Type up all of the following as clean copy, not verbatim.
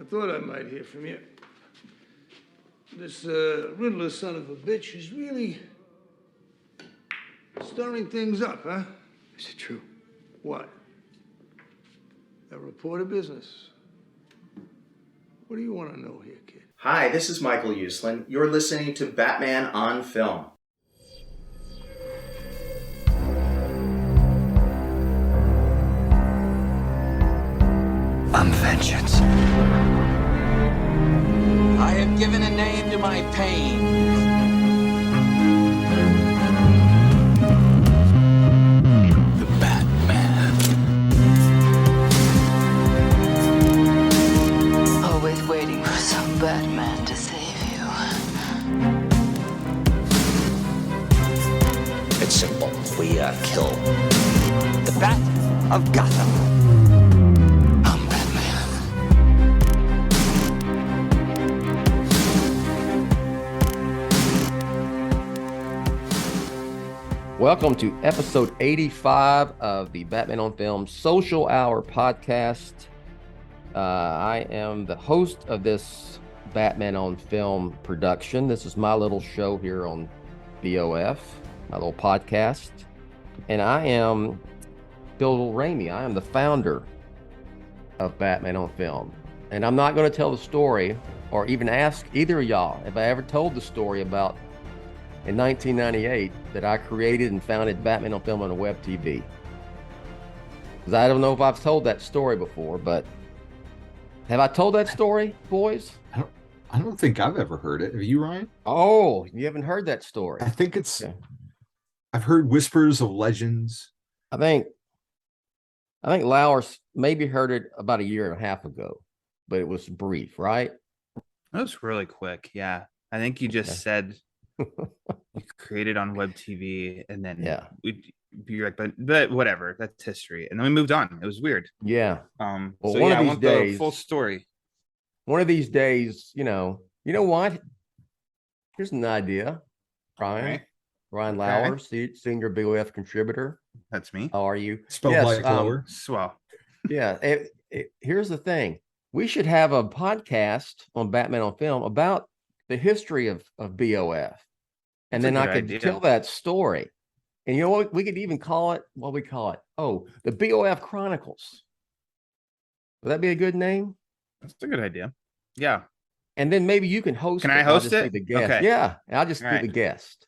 I thought I might hear from you. This Riddler son of a bitch is really stirring things up, huh? Is it true? What? A report of business. What do you want to know here, kid? Hi, this is Michael Uslan. You're listening to Batman on Film. I'm vengeance. I have given a name to my pain. The Batman. Always waiting for some Batman to save you. It's simple. We kill the Bat of Gotham. I'm Batman. Welcome to episode 85 of the Batman on Film Social Hour podcast. I am the host of this Batman on Film production. This is my little show here on BOF, my little podcast. And I am Bill Ramey. I am the founder of Batman on Film. And I'm not going to tell the story or even ask either of y'all if I ever told the story about in 1998 that I created and founded Batman on Film on a web TV. Because I don't know if I've told that story before, but have I told that story, boys? I don't think I've ever heard it. Have you, Ryan? Oh, you haven't heard that story. I think it's. Okay. I've heard whispers of legends. I think Lauer maybe heard it about a year and a half ago, but it was brief, right? That was really quick. Yeah. I think you just said you created on web TV and then we'd be like, but whatever, that's history. And then we moved on. It was weird. Yeah. Well, one so of I these want days, the full story. One of these days, you know what? Here's an idea. Ryan Lauer, senior BOF contributor. That's me. How are you? Spelled like lower. Swell. Yeah. Here's the thing. We should have a podcast on Batman on Film about the history of BOF. And then I could tell that story. And you know what? We could even call it, what we call it? Oh, the BOF Chronicles. Would that be a good name? That's a good idea. Yeah. And then maybe you can host it. Can I host I'll just it? Be the guest. Okay. Yeah. I'll just be the guest.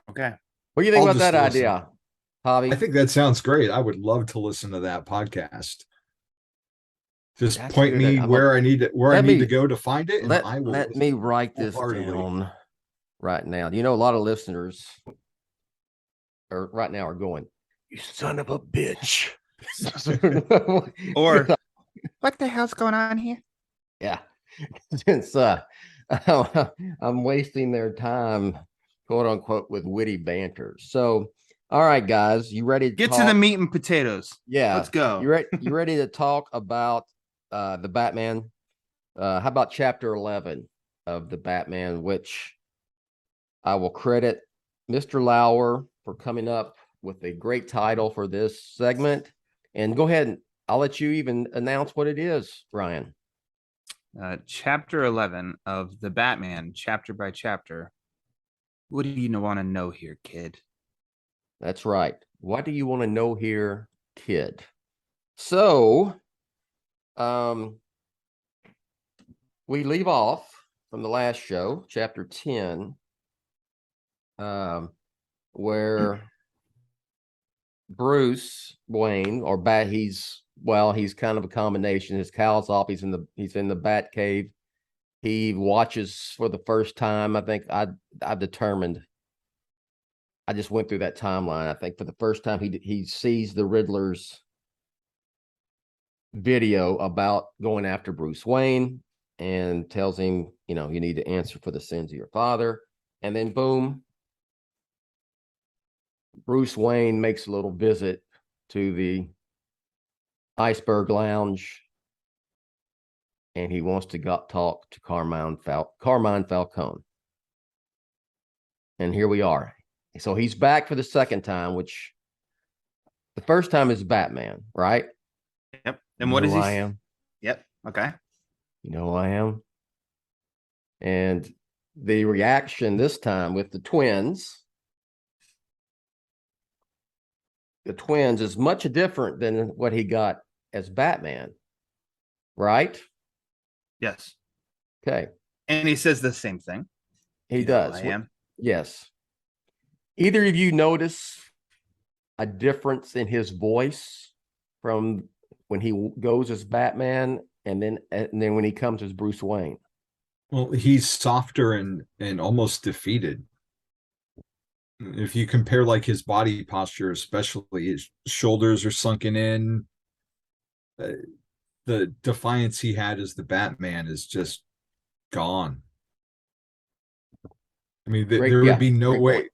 Okay. What do you think I'll about that just listen. idea, Javi? I think that sounds great. I would love to listen to that podcast. Just That's point good. me where I need to go to find it. And I will let me write this down right now. You know, a lot of listeners right now are going, "You son of a bitch," or what the hell's going on here? Yeah, since I'm wasting their time, quote unquote, with witty banter. So, all right, guys, you ready to get to the meat and potatoes? Yeah, let's go. You ready to talk about the Batman? How about chapter 11 of the Batman, which I will credit Mr. Lauer for coming up with a great title for this segment. And go ahead, and I'll let you even announce what it is, Ryan. Chapter 11 of the Batman, chapter by chapter. What do you want to know here, kid? That's right. What do you want to know here, kid? So, we leave off from the last show, chapter 10, where Bruce Wayne, or he's kind of a combination. His cowl's off. He's in the Bat Cave. He watches for the first time. I think I've determined. I just went through that timeline. I think for the first time he sees the Riddler's video about going after Bruce Wayne and tells him, you need to answer for the sins of your father. And then boom, Bruce Wayne makes a little visit to the Iceberg Lounge, and he wants to talk to Carmine Falcone. And here we are. So he's back for the second time, which the first time is Batman, right? Yep. And what is he? I am. Yep. Okay. You know who I am? And the reaction this time with the twins is much different than what he got as Batman, right? Yes. Okay. And he says the same thing. He does. I am. Yes. Either of you notice a difference in his voice from when he goes as Batman and then when he comes as Bruce Wayne? Well, he's softer and almost defeated. If you compare like his body posture, especially his shoulders are sunken in, the defiance he had as the Batman is just gone. I mean, there would be no way,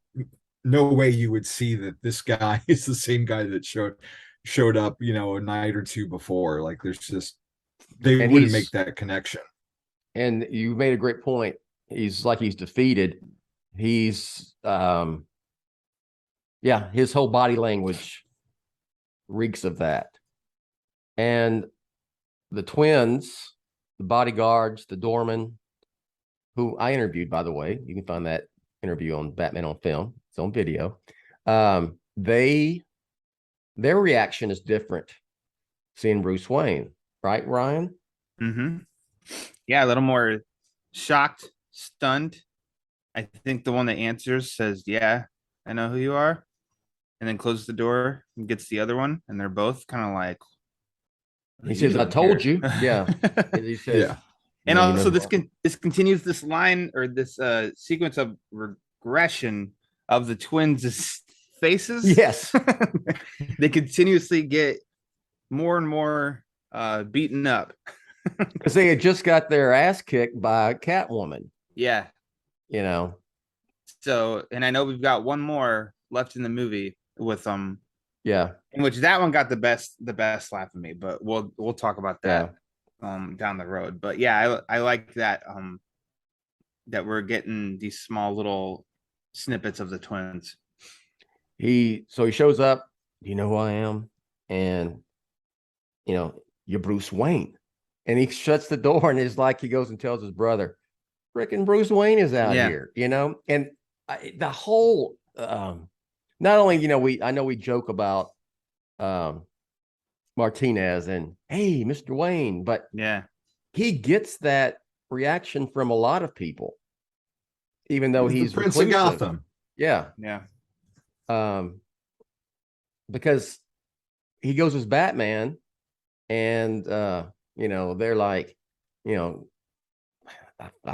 you would see that this guy is the same guy that showed up, a night or two before. Like there's just, they wouldn't make that connection. And you made a great point. He's defeated. He's his whole body language reeks of that. And the twins, the bodyguards, the doorman, who I interviewed, by the way, you can find that interview on Batman on Film. It's on video. Their reaction is different seeing Bruce Wayne, right, Ryan? Mm-hmm. Yeah, a little more shocked, stunned. I think the one that answers says, "Yeah, I know who you are," and then closes the door and gets the other one, and they're both kind of like, he says, "I told you." Yeah. He says, yeah. And also this continues this line or this sequence of regression of the twins' faces. Yes. They continuously get more and more beaten up. Because they had just got their ass kicked by Catwoman. Yeah. So, and I know we've got one more left in the movie with yeah, in which that one got the best laugh of me, but we'll talk about that down the road. But yeah, I like that that we're getting these small little snippets of the twins. He shows up, you know who I am? And you're Bruce Wayne. And he shuts the door and it's like he goes and tells his brother, frickin' Bruce Wayne is out here, and the whole not only I know we joke about Martinez and hey, Mr. Wayne, but yeah, he gets that reaction from a lot of people, even though he's the Prince of Gotham. Yeah. Because he goes as Batman and they're like, I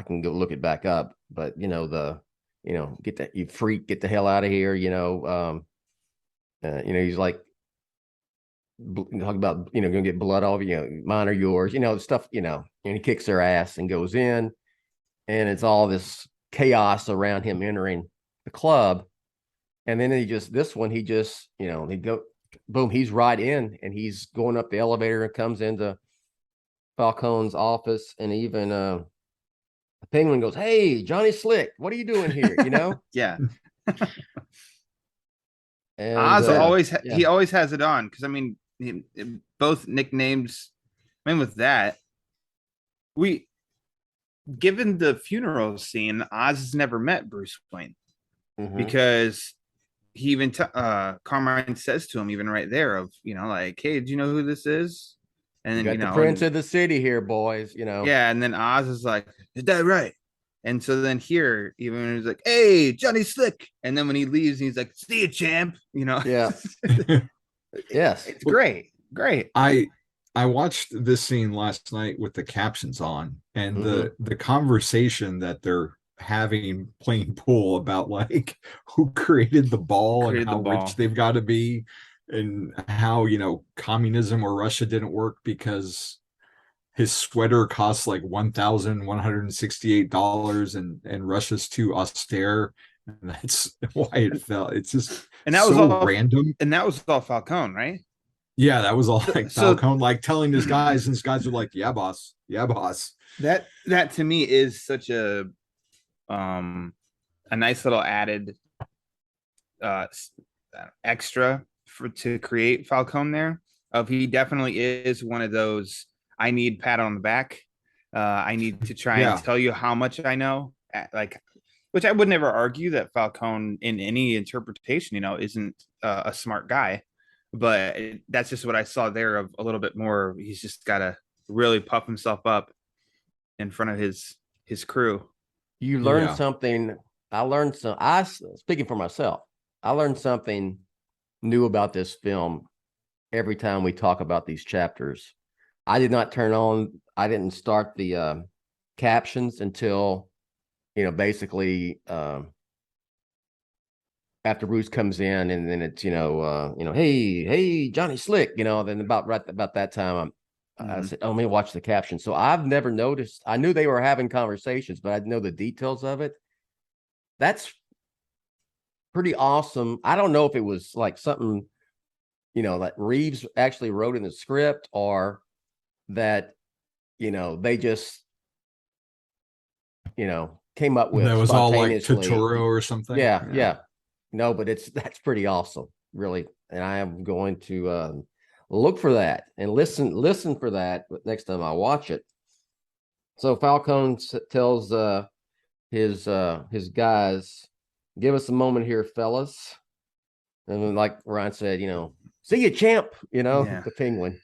can go look it back up, but get that, you freak, get the hell out of here. He's like, talking about, gonna get blood off, mine or yours, stuff, and he kicks their ass and goes in, and it's all this chaos around him entering the club. And then he just go, boom, he's right in, and he's going up the elevator and comes into Falcone's office, and even the Penguin goes, "Hey, Johnny Slick, what are you doing here?" Yeah. And Oz he always has it on, because I mean, both nicknames. I mean, with that, given the funeral scene, Oz has never met Bruce Wayne because he even Carmine says to him even right there of like, "Hey, do you know who this is?" And then you got the Prince of the City here, boys. Yeah, and then Oz is like, "Is that right?" And so then here, even when he's like, "Hey, Johnny Slick," and then when he leaves, he's like, "See you, champ." Yeah. Yes, it's great. I watched this scene last night with the captions on, and the conversation that they're having playing pool about like who created the ball and how rich they've got to be, and how communism or Russia didn't work because his sweater costs like $1,168 and Russia's too austere, and that's why it fell. It's just that was so all random. And that was all Falcone, right? Yeah, that was all like Falcone, like telling his guys, and his guys were like, "Yeah, boss. Yeah, boss." That to me is such a nice little added extra to create Falcone there. He definitely is one of those I need pat on the back I need to try Yeah. and tell you how much I know. Like, which I would never argue that Falcone, in any interpretation, isn't a smart guy. But that's just what I saw there, of a little bit more. He's just got to really puff himself up in front of his crew. You learn Yeah. something. I learned some. Speaking for myself, I learned something new about this film every time we talk about these chapters. I didn't start the captions until, basically after Bruce comes in, and then it's, hey, Johnny Slick, then about that time, I said, oh, let me watch the caption. So I've never noticed. I knew they were having conversations, but I didn't know the details of it. That's pretty awesome. I don't know if it was like something, that Reeves actually wrote in the script, or that, they just, came up with That was all like spontaneously. Totoro or something. Yeah. No, but that's pretty awesome, really. And I am going to look for that and listen for that next time I watch it. So Falcone tells his guys, give us a moment here, fellas. And then, like Ryan said, see you, champ, Yeah. the penguin.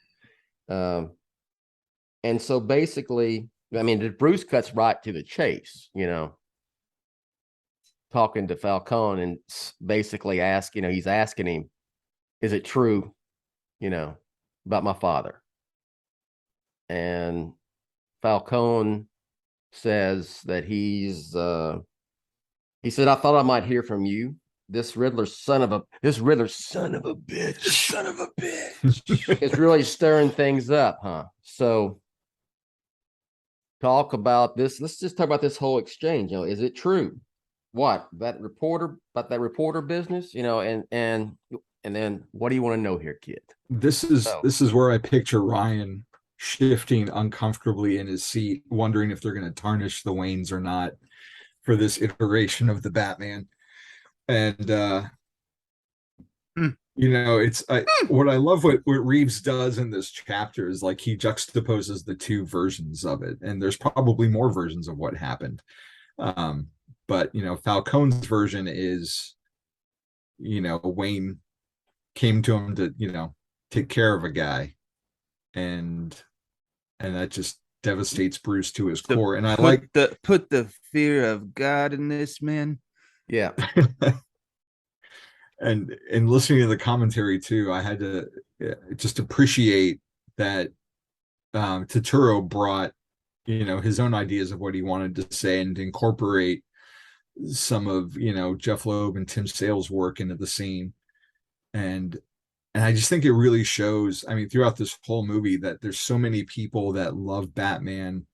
And so basically, I mean, Bruce cuts right to the chase, talking to Falcone, and basically he's asking him, is it true, about my father? And Falcone says that he said, I thought I might hear from you. This Riddler son of a bitch. It's really stirring things up, huh? So talk about this. Let's just talk about this whole exchange. Is it true? What that reporter business, and then what do you want to know here, kid? This is where I picture Ryan shifting uncomfortably in his seat, wondering if they're going to tarnish the Waynes or not for this iteration of the Batman. And it's what I love what Reeves does in this chapter is, like, he juxtaposes the two versions of it, and there's probably more versions of what happened. But Falcone's version is, Wayne came to him to take care of a guy, and that just devastates Bruce to his core. And I put the fear of God in this man. Yeah. and listening to the commentary too, I had to just appreciate that Totoro brought his own ideas of what he wanted to say, and incorporate some of Jeff Loeb and Tim Sale's work into the scene. And I just think it really shows, I mean, throughout this whole movie, that there's so many people that love Batman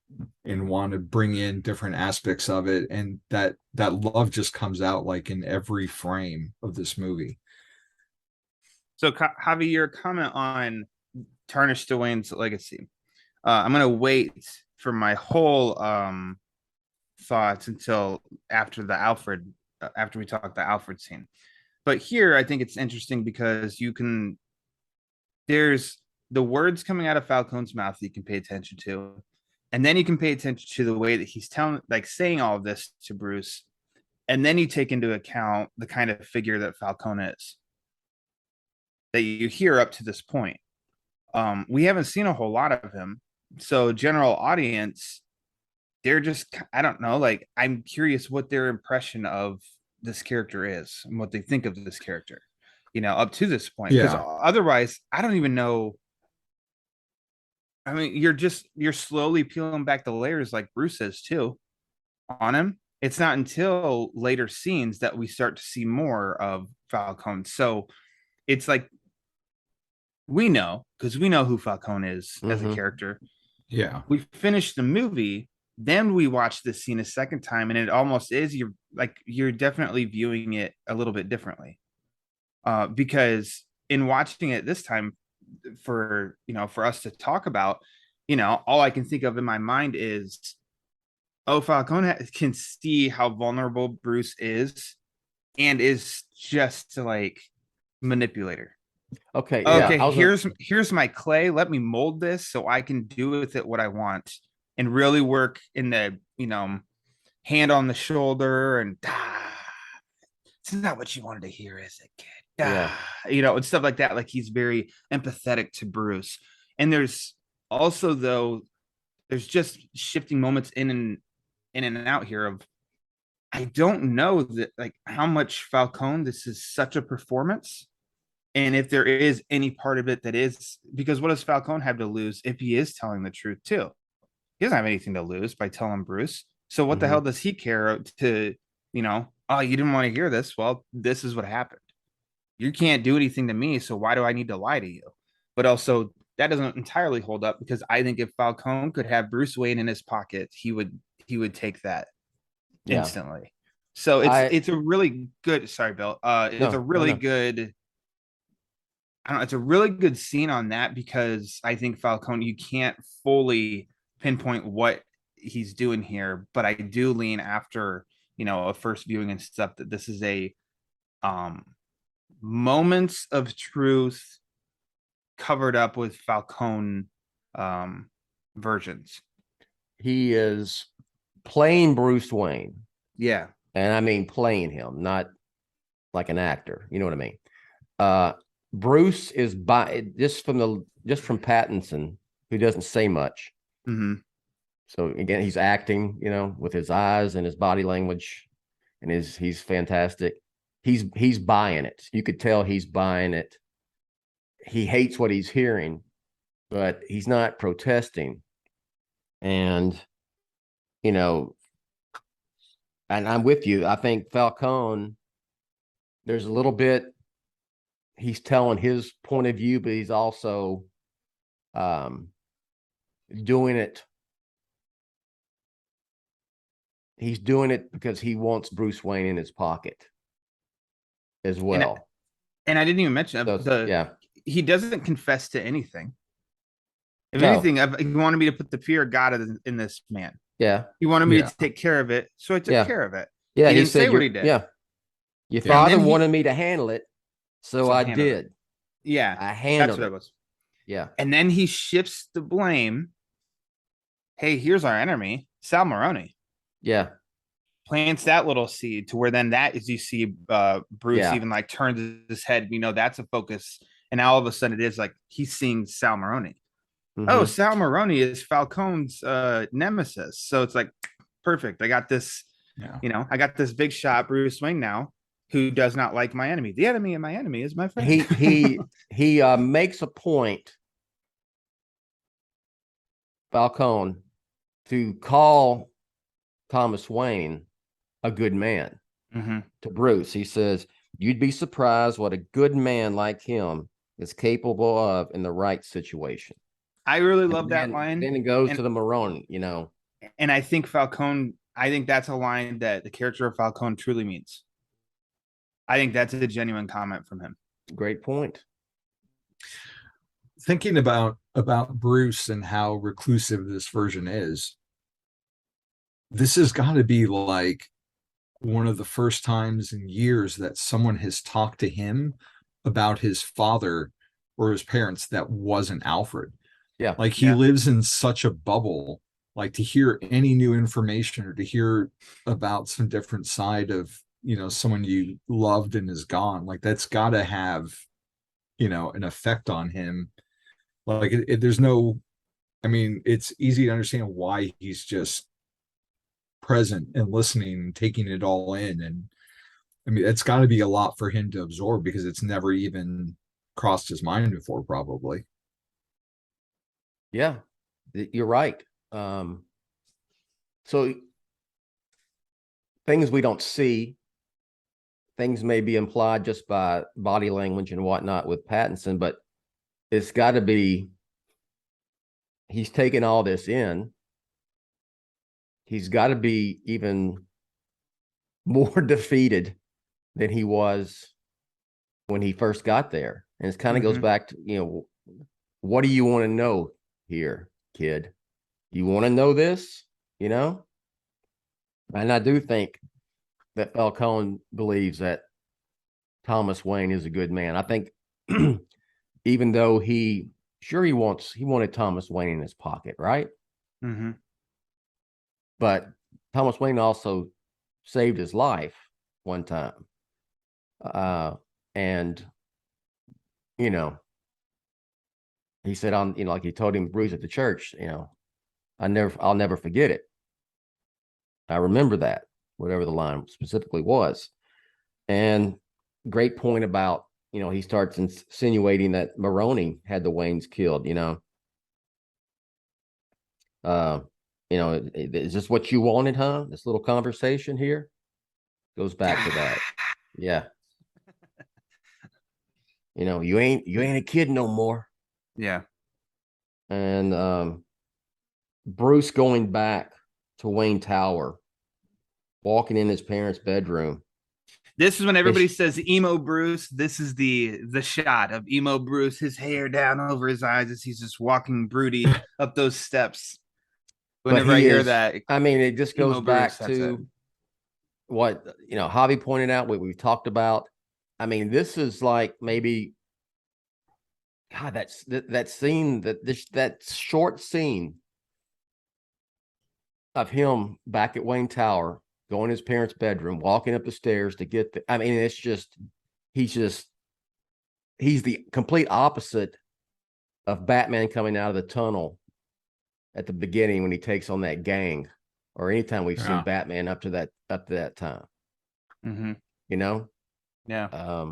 and want to bring in different aspects of it, and that love just comes out like in every frame of this movie. So Javi, your comment on tarnish Dwayne's legacy. I'm gonna wait for my whole thoughts until after after we talk the Alfred scene. But here I think it's interesting because there's the words coming out of Falcone's mouth that you can pay attention to, and then you can pay attention to the way that he's saying all of this to Bruce, and then you take into account the kind of figure that Falcone is, that you hear up to this point. We haven't seen a whole lot of him, so general audience, they're just, I don't know, like, I'm curious what their impression of this character is and what they think of this character, up to this point. Because otherwise, I don't even know. I mean, you're slowly peeling back the layers, like Bruce says too, on him. It's not until later scenes that we start to see more of Falcone. So it's like, we know, because we know who Falcone is as a character. Yeah. We finished the movie, then we watch this scene a second time, and it almost is, you're definitely viewing it a little bit differently. Because in watching it this time, for us to talk about, all I can think of in my mind is, Falcone can see how vulnerable Bruce is, and is just like manipulator. Okay. Okay. Here's my clay. Let me mold this so I can do with it what I want. and really work in the, hand on the shoulder and it's not what you wanted to hear, is it, kid? Yeah. And stuff like that. Like he's very empathetic to Bruce. And there's also, though, there's just shifting moments in and out here of, I don't know that like how much Falcone, this is such a performance. And if there is any part of it that is, because what does Falcone have to lose if he is telling the truth too? He doesn't have anything to lose by telling Bruce. So what the hell does he care to, oh, you didn't want to hear this? Well, this is what happened. You can't do anything to me, so why do I need to lie to you? But also, that doesn't entirely hold up, because I think if Falcone could have Bruce Wayne in his pocket, he would take that instantly. So it's a really good. Sorry, Bill. It's a really good. I don't know. It's a really good scene on that, because I think Falcone, you can't fully pinpoint what he's doing here, but I do lean after, a first viewing and stuff, that this is a moments of truth covered up with Falcone versions. He is playing Bruce Wayne. Yeah. And I mean playing him, not like an actor. You know what I mean? Bruce is just from Pattinson, who doesn't say much. Mm-hmm. So again, he's acting, with his eyes and his body language, and he's fantastic. He's buying it. You could tell he's buying it. He hates what he's hearing, but he's not protesting. And, and I'm with you. I think Falcone, there's a little bit, he's telling his point of view, but he's also doing it. He's doing it because he wants Bruce Wayne in his pocket as well. And I didn't even mention he doesn't confess to anything. If anything, he wanted me to put the fear of God in this man. Yeah. He wanted me to take care of it, so I took care of it. Yeah, he didn't say what he did. Yeah. Your father wanted me to handle it, so I did. Yeah. I handled That's what it. it was. Yeah. And then he shifts the blame. Hey, here's our enemy, Sal Maroni. Yeah. Plants that little seed to where then that is, you see Bruce even like turns his head, that's a focus. And now all of a sudden it is like he's seeing Sal Maroni. Mm-hmm. Oh, Sal Maroni is Falcone's nemesis. So it's like, perfect. I got this, I got this big shot Bruce Wayne now, who does not like my enemy. The enemy of my enemy is my friend. He makes a point, Falcone, to call Thomas Wayne a good man. Mm-hmm. To Bruce. He says, you'd be surprised what a good man like him is capable of in the right situation. I really love that line. Then it goes to the Maroni, And I think Falcone, that's a line that the character of Falcone truly means. I think that's a genuine comment from him. Great point. Thinking about Bruce and how reclusive this version is, this has got to be like one of the first times in years that someone has talked to him about his father or his parents that wasn't Alfred. Yeah. Like he lives in such a bubble, like to hear any new information or to hear about some different side of, someone you loved and is gone, like that's got to have, an effect on him. Like there's no, it's easy to understand why he's just present and listening and taking it all in. And it's got to be a lot for him to absorb, because it's never even crossed his mind before, probably. Yeah, you're right. So things we don't see, things may be implied just by body language and whatnot with Pattinson, but it's got to be, he's taking all this in. He's got to be even more defeated than he was when he first got there. And it kind of goes back to, what do you want to know here, kid? You want to know this, And I do think that Falcone believes that Thomas Wayne is a good man. I think even though he wanted Thomas Wayne in his pocket, right? Mm-hmm. but Thomas Wayne also saved his life one time. And, you know, he said like he told him, Bruce, at the church, I'll never forget it. I remember that, whatever the line specifically was. And great point about, he starts insinuating that Maroney had the Waynes killed, is this what you wanted, huh? This little conversation here goes back to that. Yeah. You ain't a kid no more. Yeah. And Bruce going back to Wayne Tower, walking in his parents' bedroom. This is when everybody says emo Bruce. This is the shot of emo Bruce, his hair down over his eyes as he's just walking broody up those steps. Whenever I hear that, I mean, it just goes back Bruce, to what Javi pointed out, what we've talked about. I mean, this is like maybe, God, that scene, that short scene of him back at Wayne Tower, going to his parents' bedroom, walking up the stairs to get I mean, it's just, he's the complete opposite of Batman coming out of the tunnel at the beginning when he takes on that gang, or anytime we've seen Batman up to that time. Mm-hmm. Yeah.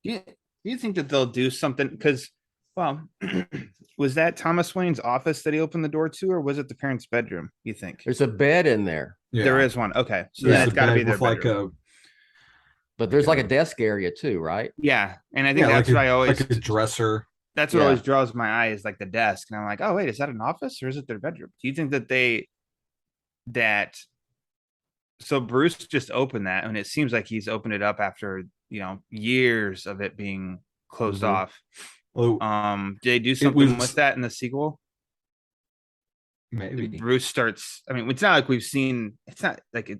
Do you think that they'll do something? Because, well, was that Thomas Wayne's office that he opened the door to, or was it the parents' bedroom? You think there's a bed in there? Yeah. There is one. Okay, so then it's got to be their bedroom. But there's like a desk area too, right? Yeah, and I think that's what I always like a dresser. That's what always draws my eye, is like the desk, and I'm like, oh wait, is that an office or is it their bedroom? Do you think that so Bruce just opened that, and it seems like he's opened it up after years of it being closed off. Well, did they do something with that in the sequel? Maybe Bruce starts. I mean, it's not like we've seen. It's not like it.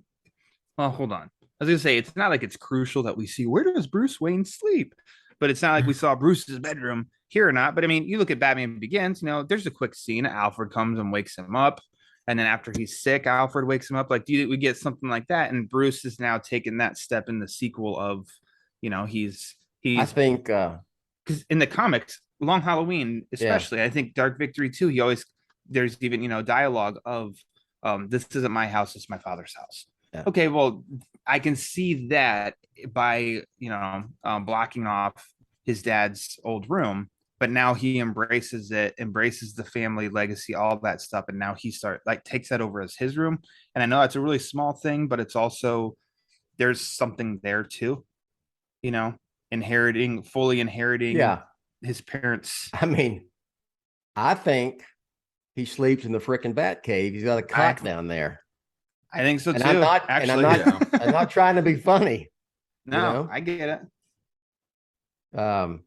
Well, hold on. I was gonna say it's not like it's crucial that we see where does Bruce Wayne sleep, but it's not like we saw Bruce's bedroom here or not. But I mean, you look at Batman Begins. There's a quick scene. Alfred comes and wakes him up, and then after he's sick, Alfred wakes him up. Like, we get something like that? And Bruce is now taking that step in the sequel of, he's. I think because in the comics, Long Halloween, especially, I think Dark Victory too. There's even dialogue of, this isn't my house, it's my father's house. Yeah. Okay, well, I can see that by blocking off his dad's old room, but now he embraces the family legacy, all that stuff, and now he takes that over as his room. And I know that's a really small thing, but it's also, there's something there too, fully inheriting his parents. I mean, I think he sleeps in the frickin' Bat Cave. He's got a cot down there. I think so too. I'm not trying to be funny. No, I get it. I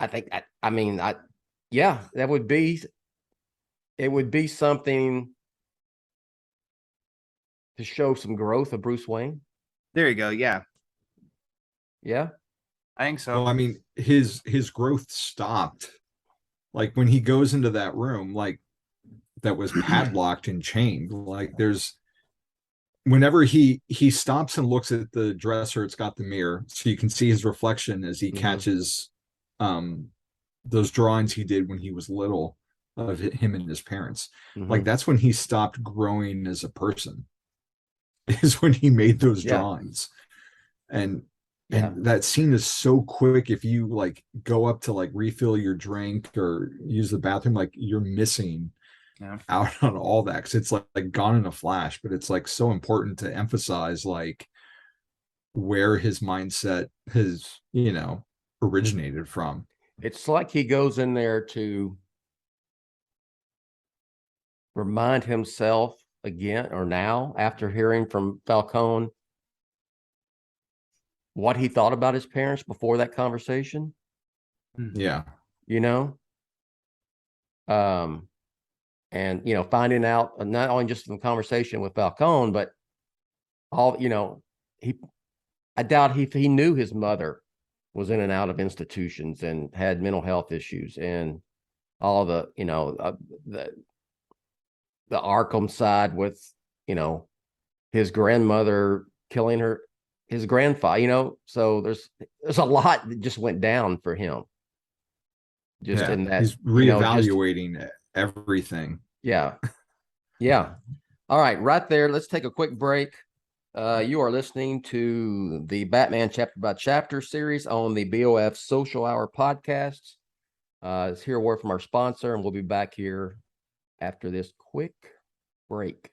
think that would be, it would be something to show some growth of Bruce Wayne. There you go. Yeah. Yeah. I think so. Well, I mean, his growth stopped. Like when he goes into that room, like that was padlocked and chained, like whenever he stops and looks at the dresser, it's got the mirror, so you can see his reflection as he catches those drawings he did when he was little of him and his parents. Like that's when he stopped growing as a person, is when he made those drawings. And that scene is so quick. If you like go up to like refill your drink or use the bathroom, like you're missing out on all that, because it's like gone in a flash. But it's like so important to emphasize like where his mindset has originated from. It's like he goes in there to remind himself again, or now after hearing from Falcone, what he thought about his parents before that conversation. Yeah. And finding out not only just from the conversation with Falcone, but all, I doubt he knew his mother was in and out of institutions and had mental health issues and all the the Arkham side with, you know, his grandmother killing his grandfather, you know, so there's a lot that just went down for him. Just Yeah, in that, he's you know, just reevaluating everything. yeah. Yeah. All right, right there. Let's take a quick break. You are listening to the Batman Chapter by Chapter series on the BOF Social Hour podcast. Let's hear a word from our sponsor, and we'll be back here after this quick break.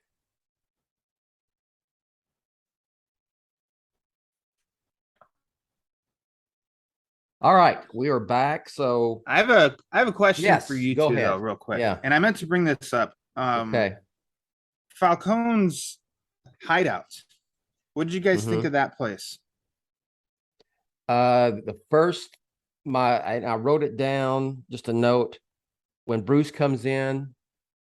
All right, we are back. So I have a question yes, for you go two though, ahead. real quick. Yeah. And I meant to bring this up. Okay. Falcone's hideout. What did you guys think Mhm. of that place? The first I wrote it down, just a note. When Bruce comes in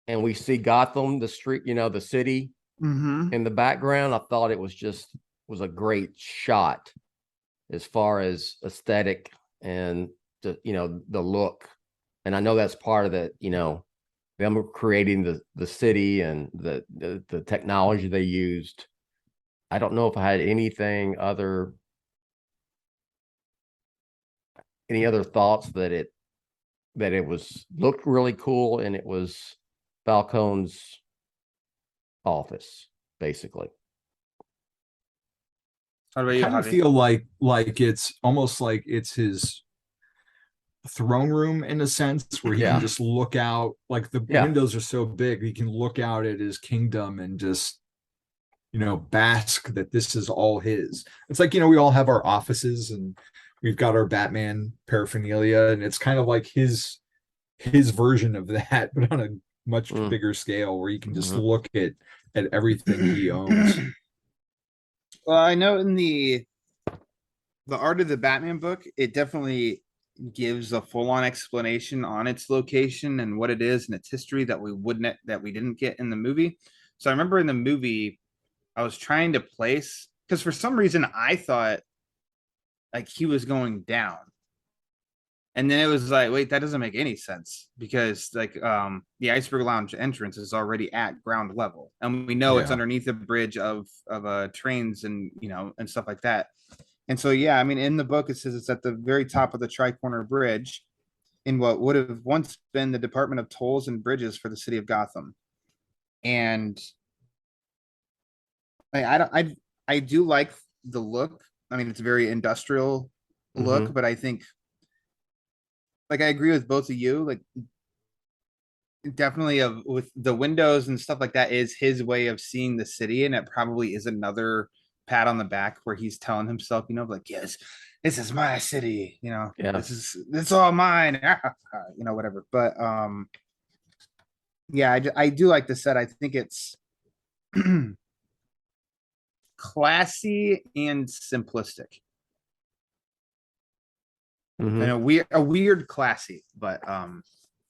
and we see Gotham, the street, you know, the city Mm-hmm. in the background, I thought it was a great shot as far as aesthetic and the look. And I know that's part of the, you know, them creating the city and the technology they used. I don't know if I had any other thoughts that it was looked really cool, and it was Falcone's office, basically. How about I you, kind of Javi? feel like it's almost like it's his throne room in a sense, where he Yeah. can just look out, like the Yeah. windows are so big, he can look out at his kingdom and just, you know, bask that this is all his. It's like, you know, we all have our offices and we've got our Batman paraphernalia, and it's kind of like his version of that, but on a much Mm. bigger scale, where you can just Mhm. look at everything he owns. Well, I know in the Art of the Batman book, it definitely gives a full-on explanation on its location and what it is and its history that we didn't get in the movie. So I remember in the movie, I was trying to place, because for some reason I thought like he was going down. And then it was like, wait, that doesn't make any sense, because like the Iceberg Lounge entrance is already at ground level, and we know it's Yeah. underneath the bridge of trains and, you know, and stuff like that. And so yeah, I mean, in the book it says it's at the very top of the Tri-Corner Bridge in what would have once been the Department of Tolls and Bridges for the city of Gotham. And I do like the look. I mean, it's a very industrial look, Mhm. but I think, like, I agree with both of you. Like, definitely with the windows and stuff like that is his way of seeing the city, and it probably is another pat on the back where he's telling himself, you know, like, yes, this is my city, you know, Yeah. it's all mine, you know, whatever. But yeah, I do like the set. I think it's classy and simplistic, Mhm. and a weird classy. But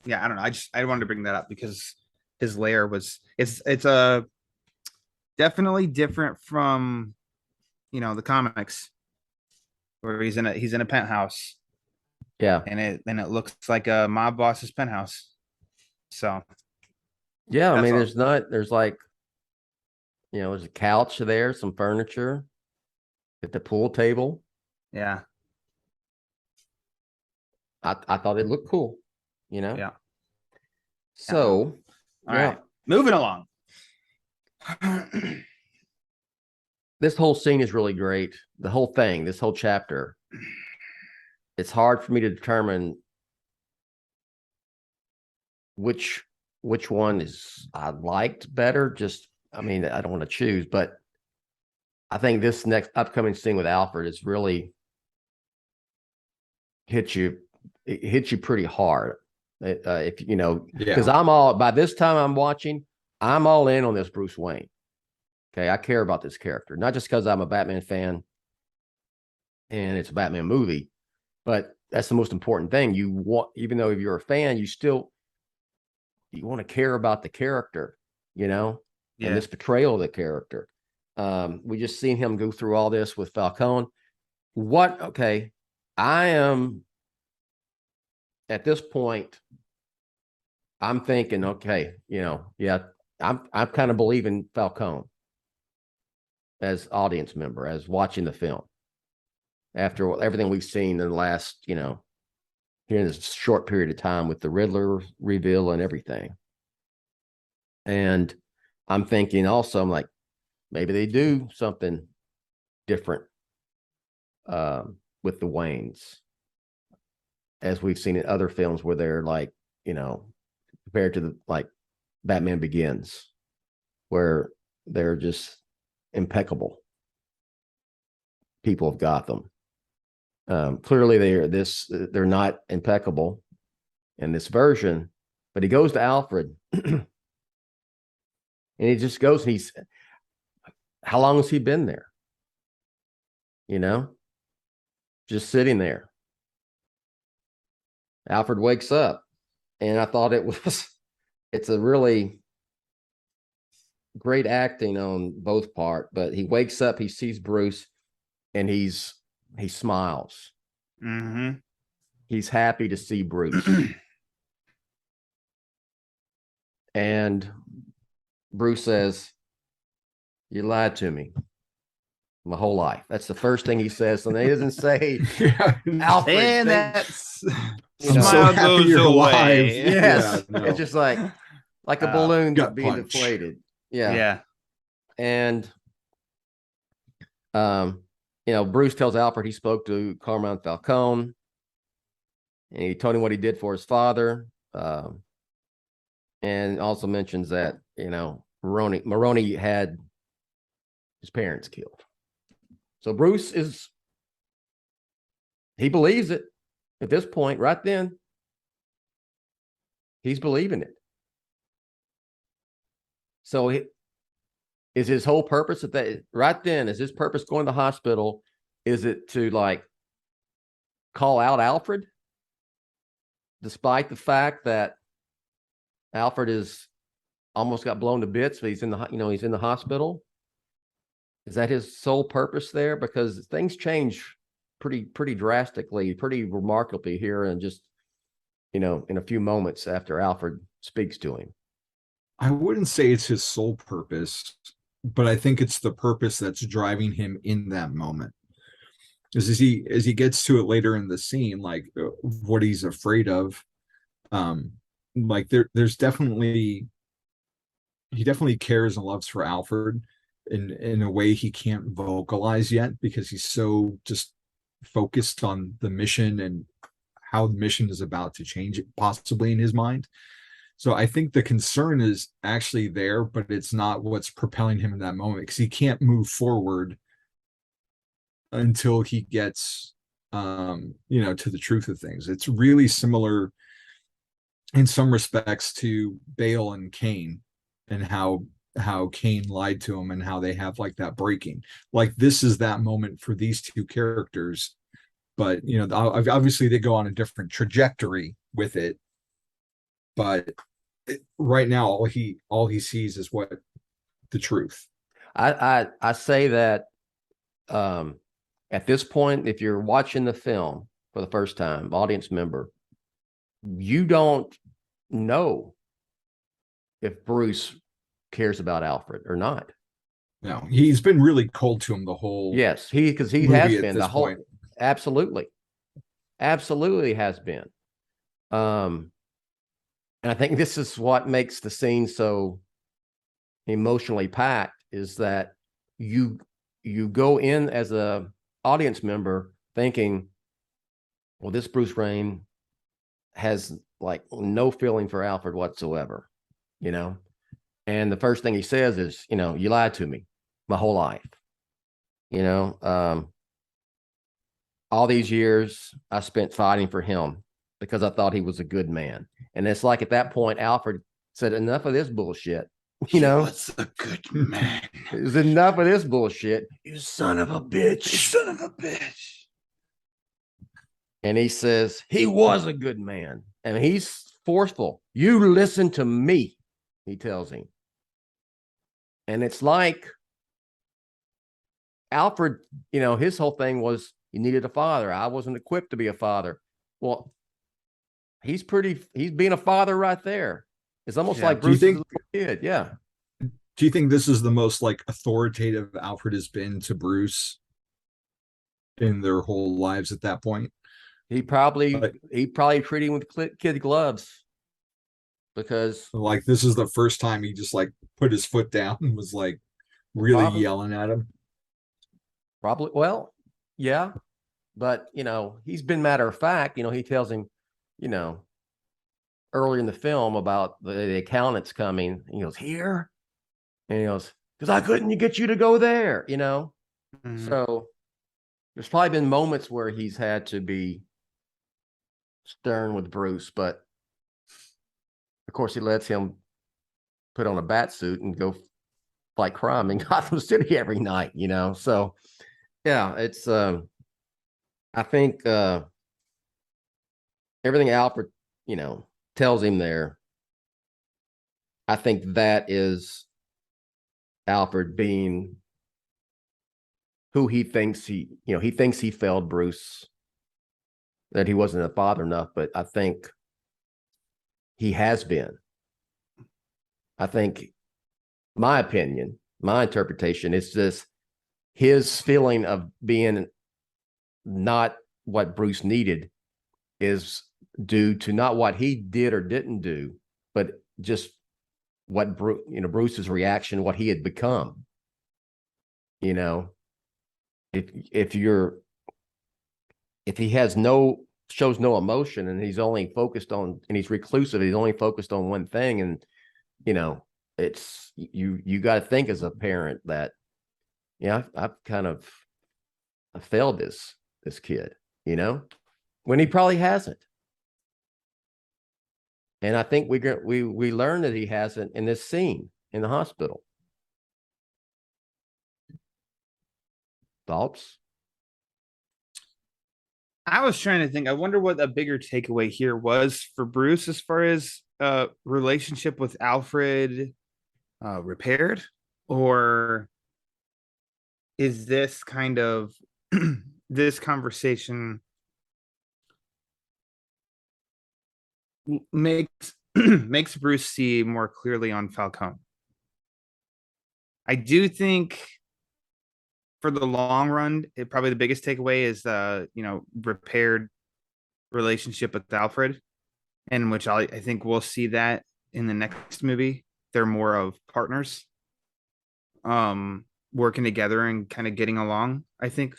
yeah, I don't know, I wanted to bring that up because his lair was, it's a definitely different from, you know, the comics, where he's in a penthouse, Yeah. and it looks like a mob boss's penthouse. So Yeah. I that's mean, all. there's like, you know, there's a couch there, some furniture at the pool table. Yeah. I thought it looked cool, you know? Yeah. So, All yeah, right. Moving along. this whole scene is really great. The whole thing, this whole chapter. It's hard for me to determine which one is I liked better. Just, I mean, I don't want to choose, but I think this next upcoming scene with Alfred is really hits you. It hits you pretty hard. If you know, because Yeah. by this time I'm watching, I'm all in on this Bruce Wayne. Okay, I care about this character, not just because I'm a Batman fan and it's a Batman movie, but that's the most important thing. You want, even though if you're a fan, you want to care about the character, you know, and Yeah. this portrayal of the character. We just seen him go through all this with Falcone. Okay, I am at this point, I'm thinking, okay, you know, yeah, I'm kind of believing Falcone as audience member, as watching the film after everything we've seen in the last, here in this short period of time with the Riddler reveal and everything. And I'm thinking also, I'm like, maybe they do something different with the Waynes, as we've seen in other films where they're like, compared to the like Batman Begins, where they're just impeccable people of Gotham. Clearly they're not impeccable in this version, but he goes to Alfred and he just goes and how long has he been there? Just sitting there. Alfred wakes up, and I thought it's a really great acting on both part, but he wakes up, he sees Bruce, and he smiles. Mm-hmm. He's happy to see Bruce. And Bruce says, "You lied to me my whole life." That's the first thing he says. And he doesn't say, Alfred. And thanks. I'm so smile happy goes you're alive. away. Yes. Yeah, no. It's just like a balloon gut being punch. deflated. Yeah. And Bruce tells Alfred he spoke to Carmine Falcone, and he told him what he did for his father, and also mentions that Maroni had his parents killed. So Bruce he believes it at this point. Right then, he's believing it. So is his whole purpose right then, is his purpose going to the hospital? Is it to like call out Alfred, despite the fact that Alfred is almost got blown to bits, but he's in the hospital? Is that his sole purpose there? Because things change pretty drastically, pretty remarkably here, and just in a few moments after Alfred speaks to him. I wouldn't say it's his sole purpose, but I think it's the purpose that's driving him in that moment. As he gets to it later in the scene, like what he's afraid of, like there's definitely, he definitely cares and loves for Alfred in a way he can't vocalize yet, because he's so just focused on the mission and how the mission is about to change it possibly in his mind. So I think the concern is actually there, but it's not what's propelling him in that moment, because he can't move forward until he gets to the truth of things. It's really similar in some respects to Bale and Kane, and how Kane lied to him and how they have like that breaking. Like this is that moment for these two characters, but obviously they go on a different trajectory with it. But right now, all he sees is what the truth. I say that at this point, if you're watching the film for the first time, audience member, you don't know if Bruce cares about Alfred or not. No, he's been really cold to him the whole. Yes, because he has been the whole. Point. Absolutely has been. And I think this is what makes the scene so emotionally packed, is that you go in as a audience member thinking, well, this Bruce Wayne has like no feeling for Alfred whatsoever, and the first thing he says is, you lied to me my whole life. All these years I spent fighting for him because I thought he was a good man. And it's like at that point, Alfred said, enough of this bullshit. He was a good man. It was enough of this bullshit. You son of a bitch. You son of a bitch. And he says, he was a good man. And he's forceful. You listen to me, he tells him. And it's like Alfred, his whole thing was he needed a father. I wasn't equipped to be a father. Well, he's being a father right there. It's almost like Bruce is a kid. Yeah. Do you think this is the most like authoritative Alfred has been to Bruce in their whole lives at that point? He probably Like- treated him with kid gloves because Like this is the first time he just like put his foot down and was like really Probably. yelling at him. probably, well, yeah, but he's been matter of fact. He tells him, you know, early in the film about the accountants coming. And he goes, here, and he goes, because I couldn't get you to go there. Mhm. So there's probably been moments where he's had to be stern with Bruce, but of course he lets him put on a bat suit and go fight crime in Gotham City every night, So yeah, it's I think everything Alfred, tells him there, I think that is Alfred being who he thinks he thinks he failed Bruce, that he wasn't a father enough, but I think he has been. I think my opinion, my interpretation is just his feeling of being not what Bruce needed is due to not what he did or didn't do, but just what Bruce's reaction, what he had become. If he shows no emotion and he's only focused on, and he's reclusive, he's only focused on one thing, and it's you got to think as a parent that I've kind of failed this kid, when he probably hasn't. And I think we learned that he hasn't in this scene in the hospital. Thoughts? I was trying to think. I wonder what a bigger takeaway here was for Bruce as far as relationship with Alfred repaired, or is this kind of this conversation makes Bruce see more clearly on Falcone? I do think for the long run, probably the biggest takeaway is repaired relationship with Alfred, in which I think we'll see that in the next movie. They're more of partners, working together and kind of getting along, I think.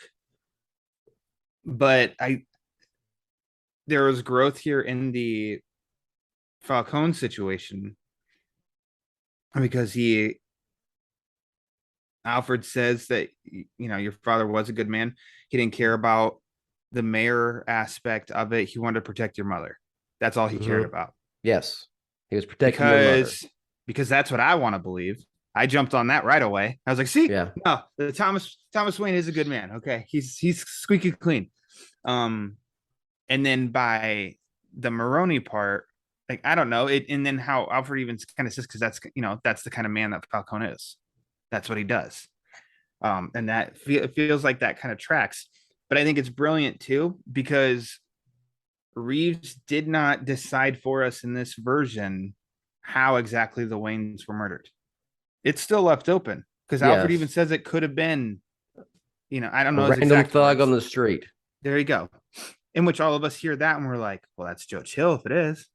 But there was growth here in the Falcone situation because Alfred says that your father was a good man. He didn't care about the mayor aspect of it. He wanted to protect your mother. That's all he cared about. Yes, he was protecting your mother. Because that's what I want to believe. I jumped on that right away. I was like, see, yeah, no, Thomas Wayne is a good man. Okay, he's squeaky clean. And then by the Maroney part, like I don't know it, and then how Alfred even kind of says, because that's the kind of man that Falcone is. That's what he does. And that feels like that kind of tracks. But I think it's brilliant too, because Reeves did not decide for us in this version how exactly the Waynes were murdered. It's still left open because Alfred even says it could have been, I don't know, a random thug on the street. There you go. In which all of us hear that and we're like, well, that's Joe Chill if it is.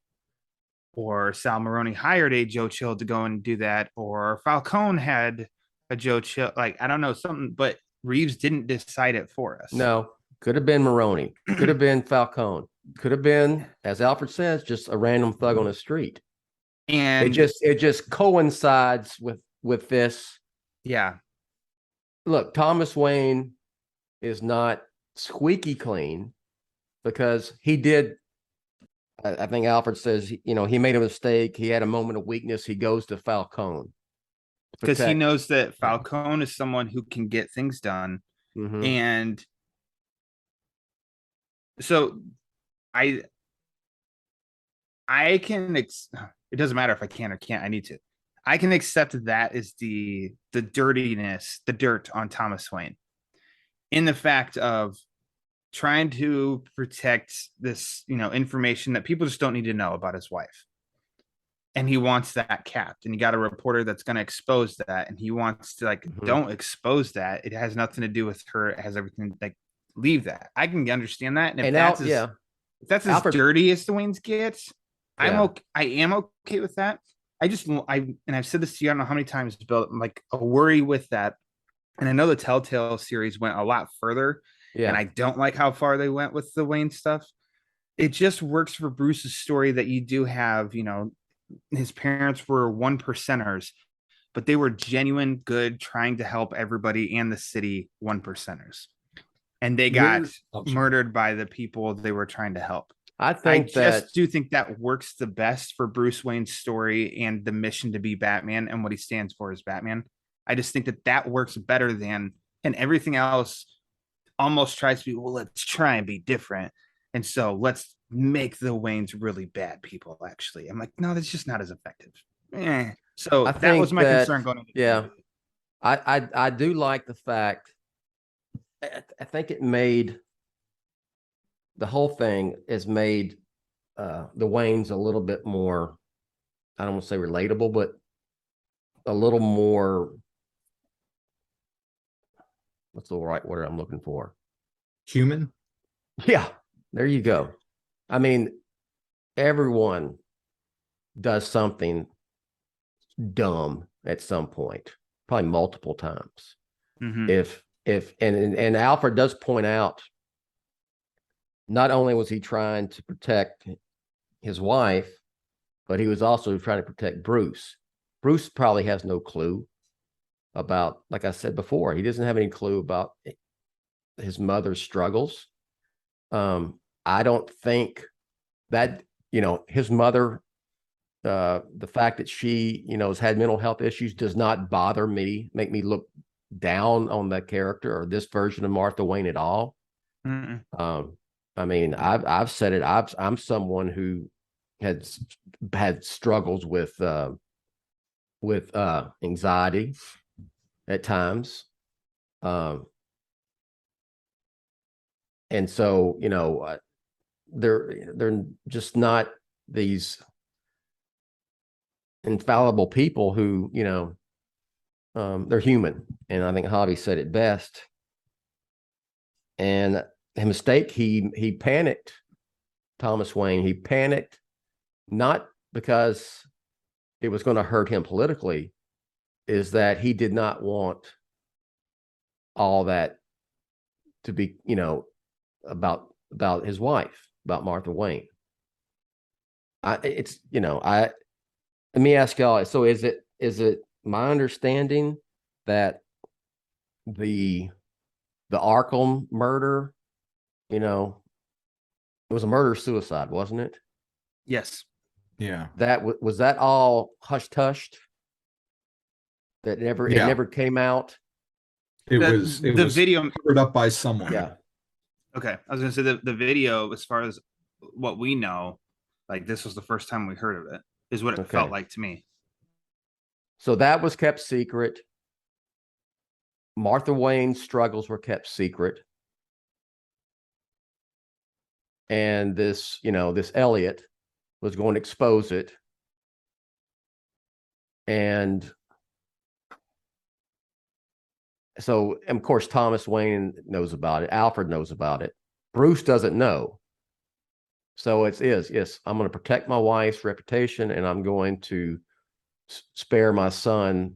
Or Sal Maroney hired a Joe Chill to go and do that, or Falcone had a Joe Chill, like I don't know, something, but Reeves didn't decide it for us. No, could have been Maroney, could have been Falcone, could have been, as Alfred says, just a random thug on the street. And it just coincides with this. Yeah. Look, Thomas Wayne is not squeaky clean because he did. I think Alfred says, he made a mistake. He had a moment of weakness. He goes to Falcone. Because he knows that Falcone is someone who can get things done. Mm-hmm. And so I can, it doesn't matter if I can or can't, I need to. I can accept that as the dirtiness, the dirt on Thomas Wayne in the fact of trying to protect this, information that people just don't need to know about his wife. and he wants that capped, and you got a reporter that's going to expose that, and he wants to like, don't expose that. It has nothing to do with her. It has everything, like, leave that. I can understand that. And if that's as, if that's as Alfred, dirty as the Wayne's gets, I'm Yeah. okay. I am okay with that. And I've said this to you, I don't know how many times, Bill, like a worry with that. And I know the Telltale series went a lot further, yeah. and I don't like how far they went with the Wayne stuff. It just works for Bruce's story that you do have, you know, his parents were 1%ers, but they were genuine, good, trying to help everybody and the city 1%ers. And they got murdered by the people they were trying to help. I just do think that works the best for Bruce Wayne's story and the mission to be Batman and what he stands for as Batman. I just think that that works better than, and everything else almost tries to be, well, let's try and be different. And so let's make the Waynes really bad people, actually. I'm like, no, that's just not as effective. So that was my concern going into the movie. I do like the fact, I think it made, the whole thing has made the Waynes a little bit more, I don't want to say relatable, but a little more, what's the right word I'm looking for? Human? Yeah, there you go. I mean, everyone does something dumb at some point, probably multiple times. And Alfred does point out, not only was he trying to protect his wife, but he was also trying to protect Bruce. Bruce probably has no clue about, like I said before, he doesn't have any clue about his mother's struggles. I don't think that, you know, his mother, the fact that she, you know, has had mental health issues does not bother me, make me look down on that character or this version of Martha Wayne at all. I mean, I've said it. I'm someone who has had struggles with anxiety at times. And so, you know, they're just not these infallible people who, you know, they're human. And I think Javi said it best. And a mistake, he panicked, Thomas Wayne. He panicked not because it was going to hurt him politically, is that he did not want all that to be, you know, about his wife, about Martha Wayne. It's, you know, let me ask y'all, so is it my understanding that the Arkham murder, you know, it was a murder-suicide, wasn't it? Yes. Yeah. That was that all hushed? That it never came out. It was the video covered up by someone. Yeah. Okay. I was gonna say the video, as far as what we know, like this was the first time we heard of it, is what it felt like to me. So that was kept secret. Martha Wayne's struggles were kept secret. And this, you know, this Elliot was going to expose it. And so, of course, Thomas Wayne knows about it. Alfred knows about it. Bruce doesn't know. So yes, I'm going to protect my wife's reputation, and I'm going to spare my son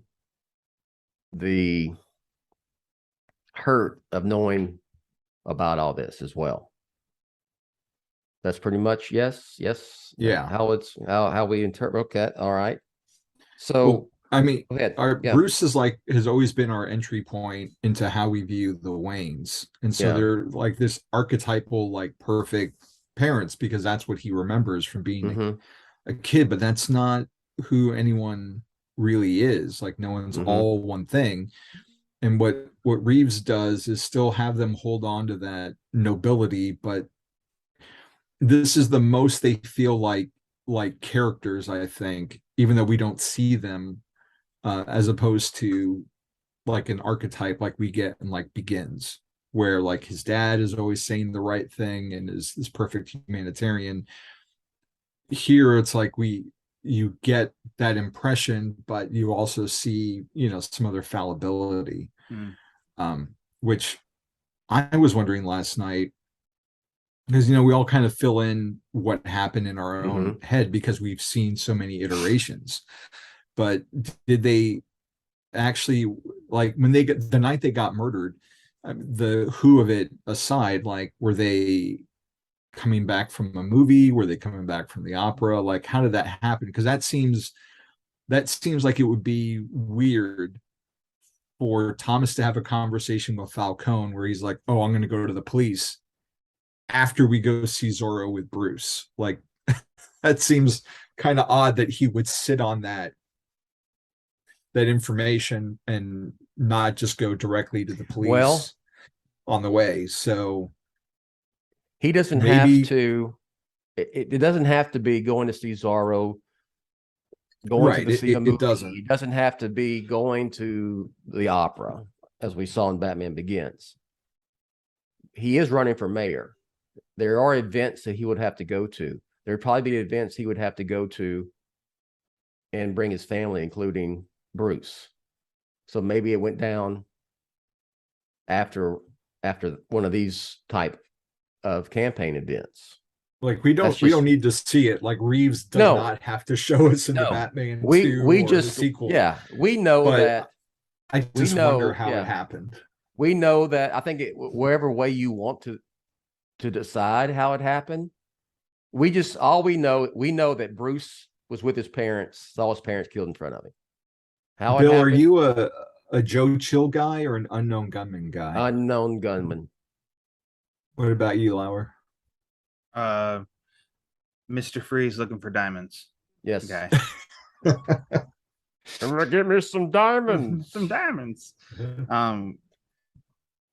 the hurt of knowing about all this as well. That's pretty much yes. Yeah. How we interpret that. All right. So well, I mean, yeah. Bruce is like has always been our entry point into how we view the Waynes, and so they're like this archetypal, like perfect parents because that's what he remembers from being a kid. But that's not who anyone really is. Like no one's all one thing. And what Reeves does is still have them hold on to that nobility, but this is the most they feel like characters, I think, even though we don't see them, as opposed to like an archetype like we get in like Begins, where like his dad is always saying the right thing and is this perfect humanitarian. Here it's like we you get that impression, but you also see, some other fallibility, which I was wondering last night, because, we all kind of fill in what happened in our own head because we've seen so many iterations. But did they actually, like, when the night they got murdered, the who of it aside, like, were they coming back from a movie? Were they coming back from the opera? Like, how did that happen? Because that seems like it would be weird for Thomas to have a conversation with Falcone where he's like, oh, I'm going to go to the police after we go see Zorro with Bruce. Like, that seems kind of odd that he would sit on that information and not just go directly to the police on the way. So he doesn't have to. It doesn't have to be going to see Zorro, going to see a movie. It doesn't have to be going to the opera, as we saw in Batman Begins. He is running for mayor. There are events that he would have to go to. There would probably be events he would have to go to and bring his family, including Bruce. So maybe it went down after one of these type of campaign events. Like, we don't need to see it. Like, Reeves does not have to show us in the Batman 2 we or just the sequel. Yeah, we know but that. I just wonder how it happened. We know that. I think wherever way you want to decide how it happened, we know that Bruce was with his parents, saw his parents killed in front of him. How Bill, it are happened? you a Joe Chill guy or an unknown gunman guy? Unknown gunman. What about you, Lauer? Mr. Freeze looking for diamonds. Yes. Okay. I'm gonna get me some diamonds. Some diamonds.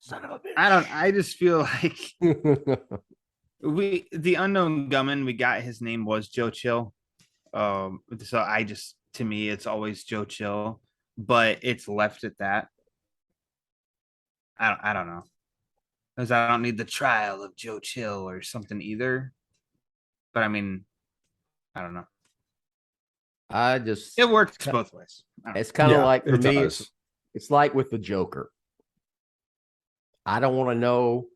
Son of a bitch. I just feel like the unknown gunman, we got his name was Joe Chill. So to me, it's always Joe Chill, but it's left at that. I don't know. Because I don't need the trial of Joe Chill or something either. But I mean, I don't know. It works both ways. It's kind of like, for me, it's like with the Joker. I don't want to know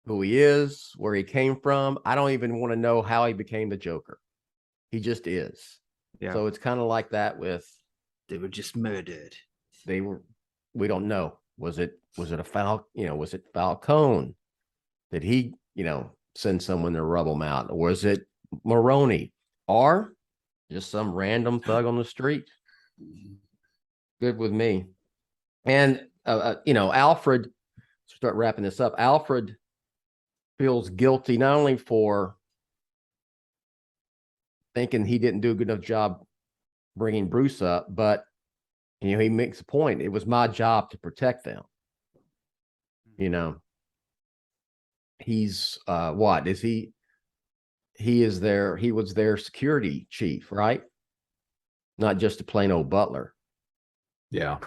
who he is, where he came from. I don't even want to know how he became the Joker. He just is. Yeah. So it's kind of like that with, they were just murdered. We don't know. Was it was it Falcone? Did he, send someone to rub him out? Or was it Maroney? Or just some random thug on the street? Good with me. And, Alfred, start wrapping this up. Alfred feels guilty not only for thinking he didn't do a good enough job bringing Bruce up, but, he makes a point. It was my job to protect them. He's what is he? He was their security chief, right? Not just a plain old butler. Yeah.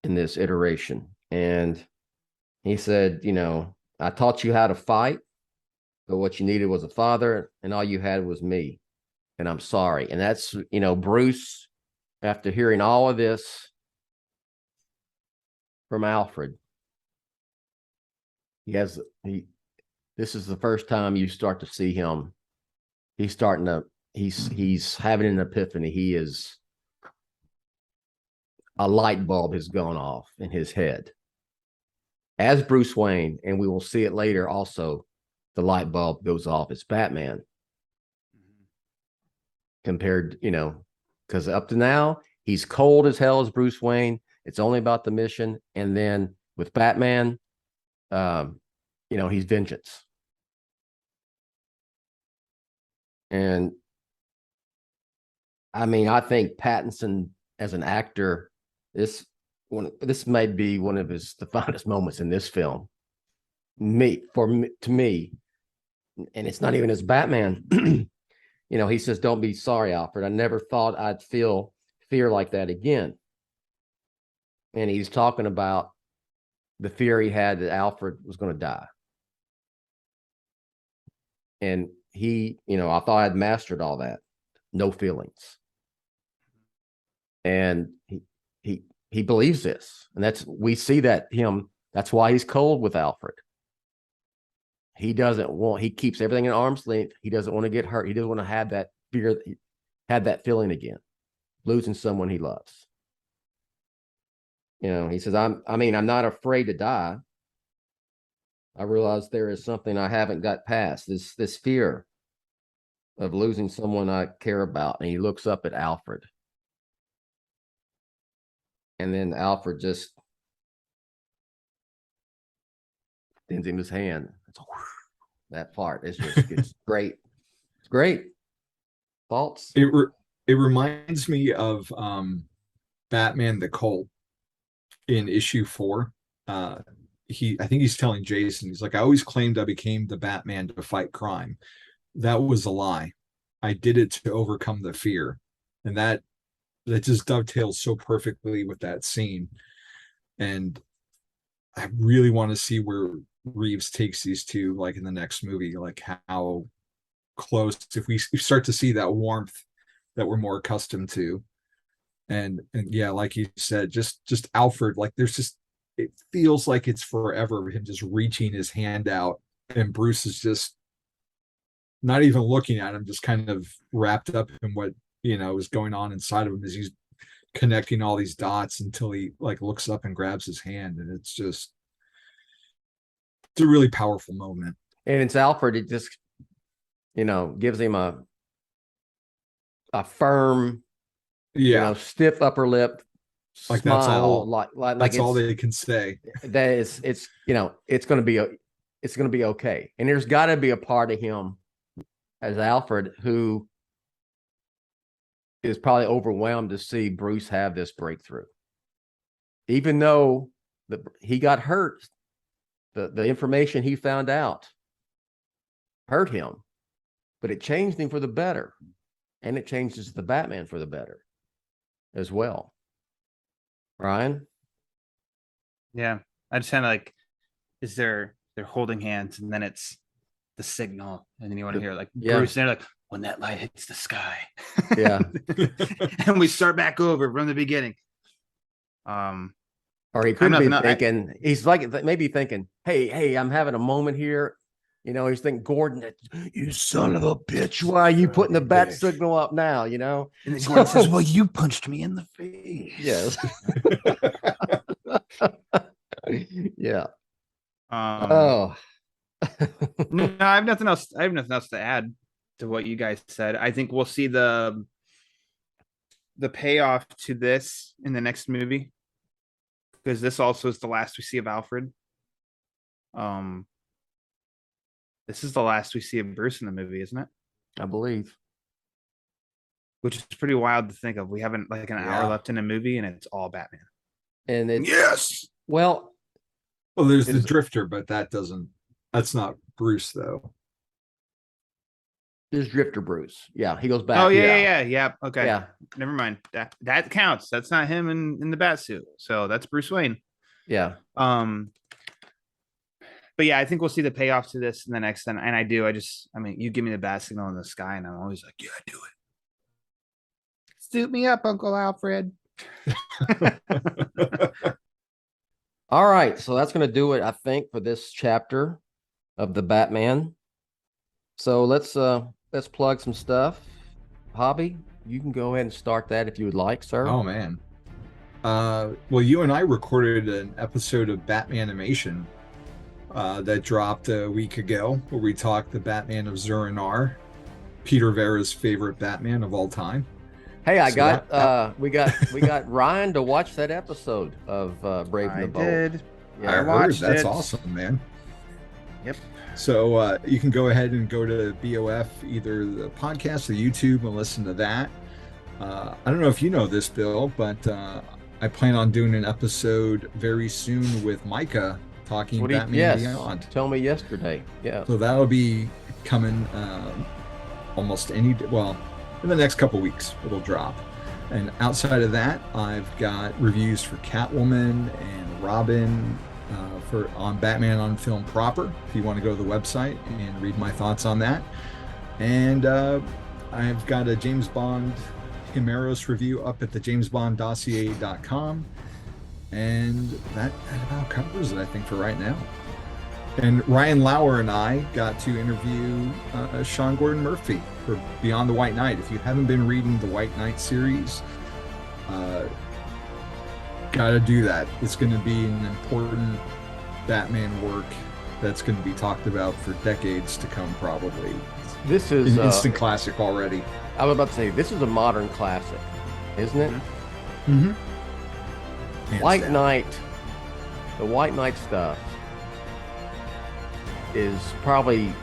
In this iteration. And he said, I taught you how to fight, but what you needed was a father, and all you had was me. And I'm sorry. And that's, Bruce, after hearing all of this from Alfred, this is the first time you start to see him. He's having an epiphany. A light bulb has gone off in his head as Bruce Wayne, and we will see it later. Also, the light bulb goes off as Batman. Compared, because up to now, he's cold as hell as Bruce Wayne. It's only about the mission. And then with Batman, he's vengeance. And I think Pattinson as an actor, this may be one of the finest moments in this film. To me, and it's not even as Batman. He says, "Don't be sorry, Alfred. I never thought I'd feel fear like that again." And he's talking about the fear he had that Alfred was going to die. And I thought I'd mastered all that. no feelings. And he believes this. And we see that that's why he's cold with Alfred. He keeps everything at arm's length. He doesn't want to get hurt. He doesn't want to have that fear, have that feeling again, losing someone he loves. He says, I'm not afraid to die. I realize there is something I haven't got past, this fear of losing someone I care about. And he looks up at Alfred. And then Alfred just extends him his hand. That part is just it's great. It's great. Thoughts? It reminds me of Batman the Cult in issue 4. I think he's telling Jason, he's like, I always claimed I became the Batman to fight crime. That was a lie. I did it to overcome the fear. And that just dovetails so perfectly with that scene. And I really want to see where Reeves takes these two, like in the next movie, like how close, if we start to see that warmth that we're more accustomed to. And yeah, like you said, just Alfred, like it feels like it's forever of him just reaching his hand out, and Bruce is just not even looking at him, just kind of wrapped up in what is going on inside of him as he's connecting all these dots until he like looks up and grabs his hand. And it's a really powerful moment. And it's Alfred. It just gives him a firm, stiff upper lip, like smile, that's all. Like that's all they can say. That is, it's going to be okay. And there's got to be a part of him as Alfred who is probably overwhelmed to see Bruce have this breakthrough, even though he got hurt. The information he found out hurt him, but it changed him for the better, and it changes the Batman for the better as well. Ryan? Yeah, I just kind of like, they're holding hands, and then it's the signal, and then you want to hear like Bruce, and they're like, when that light hits the sky. Yeah. And we start back over from the beginning. Or he could be thinking, he's like maybe thinking, hey, I'm having a moment here. He's thinking, Gordon, you son of a bitch, why are you putting the bat signal up now? And then Gordon says, well, you punched me in the face. Yes. Yeah. No, I have nothing else. I have nothing else to add to what you guys said. I think we'll see the payoff to this in the next movie, because this also is the last we see of Alfred. This is the last we see of Bruce in the movie, isn't it? I believe. Which is pretty wild to think of. We haven't like an hour left in the movie, and it's all Batman. And it's yes. Well, there's the Drifter, but that's not Bruce though. There's Drifter Bruce. Yeah, he goes back. Oh yeah. Okay. Yeah. Never mind. That counts. That's not him in the bat suit. So that's Bruce Wayne. Yeah. But yeah, I think we'll see the payoff to this in the next one. And you give me the bat signal in the sky, and I'm always like, yeah, do it. Suit me up, Uncle Alfred. All right. So that's going to do it, I think, for this chapter of the Batman. So let's plug some stuff. Hobby, you can go ahead and start that if you would like, sir. Oh man. Well, you and I recorded an episode of Batmanimation that dropped a week ago, where we talked the Batman of Zur-En-Arr, Peter Vera's favorite Batman of all time. Hey, we got Ryan to watch that episode of Brave and the Bold. I did. Yeah, I watched it. That's awesome, man. Yep. So you can go ahead and go to BOF, either the podcast or YouTube, and listen to that. I don't know if you know this, Bill, but I plan on doing an episode very soon with Micah talking Batman Beyond. Told me yesterday. Yeah. So that'll be coming almost in the next couple weeks. It'll drop. And outside of that, I've got reviews for Catwoman and Robin on Batman on Film proper, if you want to go to the website and read my thoughts on that. And I've got a James Bond Himeros review up at the jamesbonddossier.com. And that about covers it, I think, for right now. And Ryan Lauer and I got to interview Sean Gordon Murphy for Beyond the White Knight. If you haven't been reading the White Knight series, gotta do that. It's going to be an important Batman work that's going to be talked about for decades to come, probably. This is an instant classic already. I was about to say, this is a modern classic, isn't it? Mm-hmm. White Knight, the White Knight stuff is probably,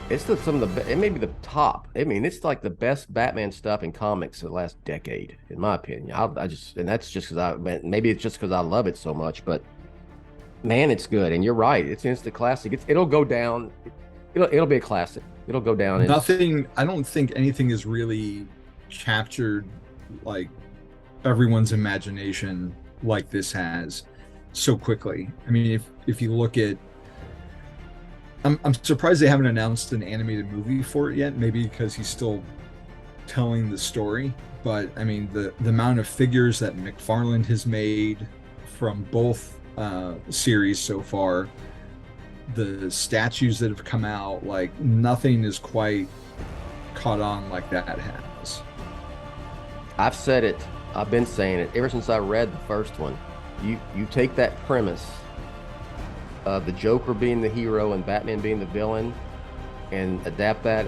it's some of the, it may be the top. I mean, it's like the best Batman stuff in comics of the last decade, in my opinion. I just, and that's just because maybe it's just because I love it so much, but man, it's good. And you're right, it's an instant classic. It'll go down. It'll be a classic. It'll go down. Nothing. I don't think anything is really captured like everyone's imagination like this has so quickly. I mean, if you look at, I'm surprised they haven't announced an animated movie for it yet. Maybe because he's still telling the story. But I mean, the amount of figures that McFarlane has made from both series so far, the statues that have come out, like nothing is quite caught on like that has. I've said it. I've been saying it ever since I read the first one. You take that premise of the Joker being the hero and Batman being the villain, and adapt that,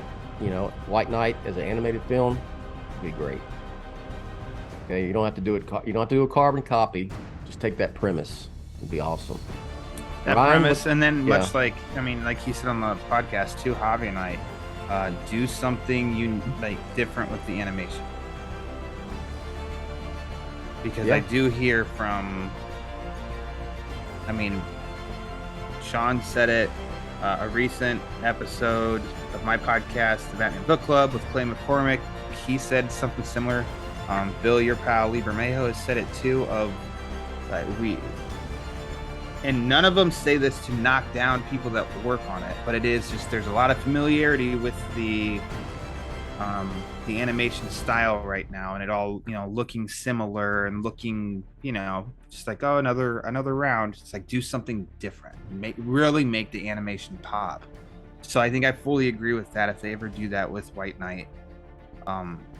White Knight as an animated film, it'd be great. Okay, you don't have to do it. You don't have to do a carbon copy. Just take that premise. It'd be awesome. That premise, and then much like he said on the podcast too, Javi and I, do something different with the animation. Because I do hear from, Sean said it, a recent episode of my podcast, the Batman Book Club with Clay McCormick, he said something similar. Bill, your pal, Lee Bermejo, has said it too, and none of them say this to knock down people that work on it, but it is just, there's a lot of familiarity with the animation style right now, and it all, looking similar and looking, just like, oh, another round. It's like, do something different, really make the animation pop. So I think I fully agree with that. If they ever do that with White Knight,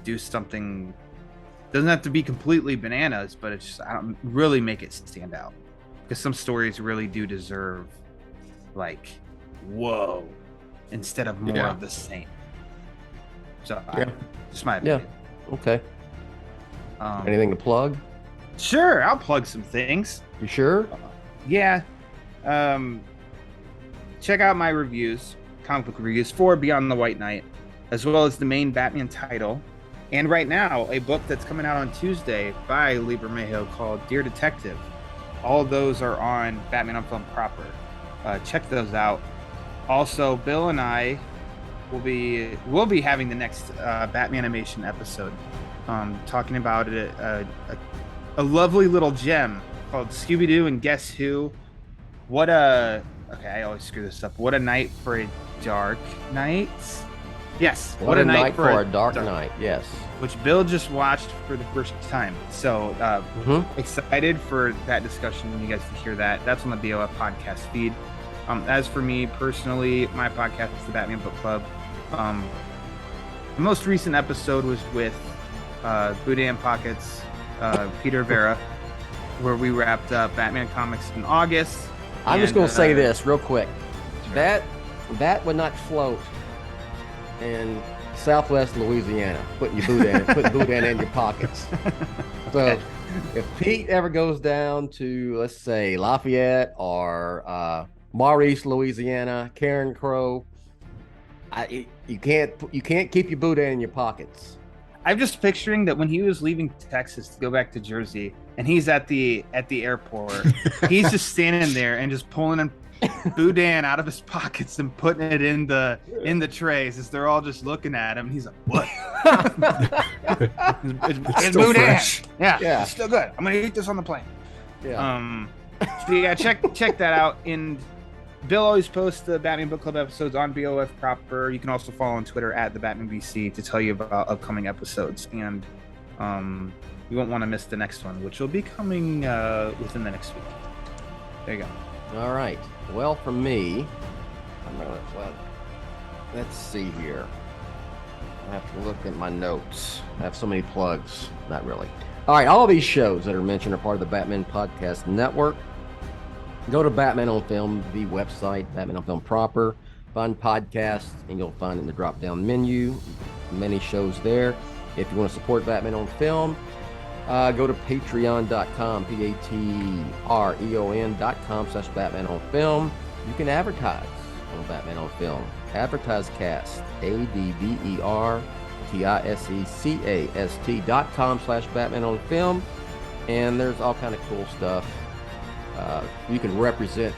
do something, doesn't have to be completely bananas, but it's just, really make it stand out, because some stories really do deserve like, whoa, instead of more of the same. So just my opinion. Okay. Anything to plug? Sure, I'll plug some things. You sure? Yeah. Check out my reviews, comic book reviews for Beyond the White Knight, as well as the main Batman title. And right now, a book that's coming out on Tuesday by Lee Bermejo called Dear Detective. All those are on Batman on Film proper. Check those out. Also, Bill and I we'll be having the next Batman animation episode, talking about a lovely little gem called Scooby-Doo and Guess Who. I always screw this up. What a night for a dark night. Yes. What a night for a dark night. Yes. Which Bill just watched for the first time. So excited for that discussion when you guys can hear that. That's on the BOF podcast feed. As for me personally, my podcast is the Batman Book Club. The most recent episode was with Boudin Pockets, Peter Vera, where we wrapped up Batman comics in August. I'm just going to say this real quick. Sure. That would not float in Southwest Louisiana, putting Boudin in your pockets. So if Pete ever goes down to, let's say, Lafayette or Maurice, Louisiana, Karen Crow, you can't keep your Boudin in your pockets. I'm just picturing that when he was leaving Texas to go back to Jersey, and he's at the airport, he's just standing there and just pulling Boudin out of his pockets and putting it in the trays as they're all just looking at him. He's like, "What? It's Boudin. Yeah, it's still good. I'm gonna eat this on the plane." Yeah. So yeah, check that out. And Bill always posts the Batman Book Club episodes on BOF proper. You can also follow on Twitter at the Batman BC to tell you about upcoming episodes. And you won't want to miss the next one, which will be coming within the next week. There you go. All right. Well, for me, let's see here. I have to look at my notes. I have so many plugs. Not really. All right. All these shows that are mentioned are part of the Batman Podcast Network. Go to Batman on Film, the website, Batman on Film proper. Find podcasts, and you'll find in the drop-down menu many shows there. If you want to support Batman on Film, go to patreon.com, patreon.com/Batman on Film. You can advertise on Batman on Film. Advertisecast, advertisecast.com/Batman on Film. And there's all kind of cool stuff. You can represent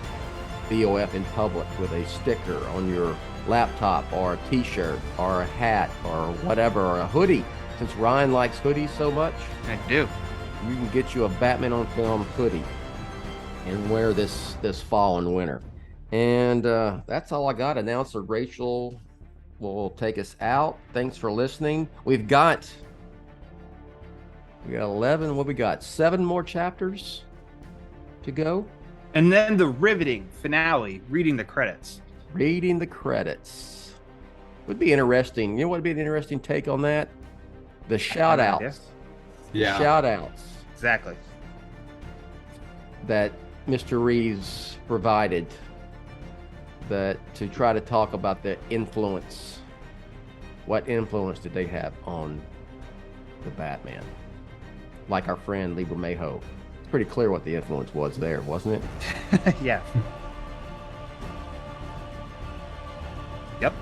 BOF in public with a sticker on your laptop or a t-shirt or a hat or whatever, or a hoodie. Since Ryan likes hoodies so much, I do. you can get you a Batman on Film hoodie and wear this fall and winter. And that's all I got. Announcer Rachel will take us out. Thanks for listening. We got 11. What we got? 7 more chapters to go. And then the riveting finale, reading the credits. Reading the credits would be interesting. You know what would be an interesting take on that? The shout outs. Yeah. Shout outs Exactly. that Mr. Reeves provided that to try to talk about the influence. What influence did they have on the Batman? Like our friend Lieber Mayho. It's pretty clear what the influence was there, wasn't it? Yeah. Yep.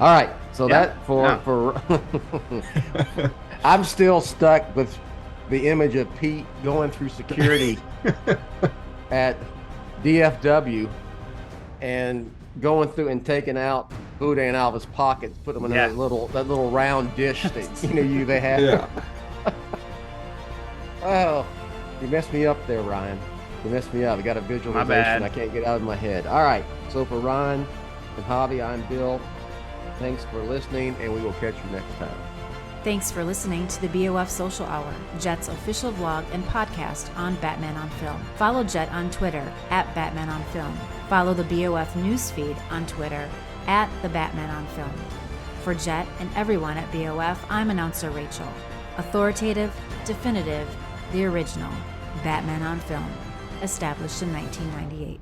All right. So Yeah, that for I'm still stuck with the image of Pete going through security at DFW and going through and taking out Boudin out of his pockets, put them in Yeah. that little round dish that they have. Yeah. Oh, you messed me up there, Ryan. You messed me up. I got a visualization bad. I can't get out of my head. All right. So for Ryan and Javi, I'm Bill. Thanks for listening, and we will catch you next time. Thanks for listening to the BOF Social Hour, Jet's official vlog and podcast on Batman on Film. Follow Jet on Twitter at Batman on Film. Follow the BOF newsfeed on Twitter at the Batman on Film. For Jet and everyone at BOF, I'm announcer Rachel. Authoritative, definitive, the original Batman on Film, established in 1998.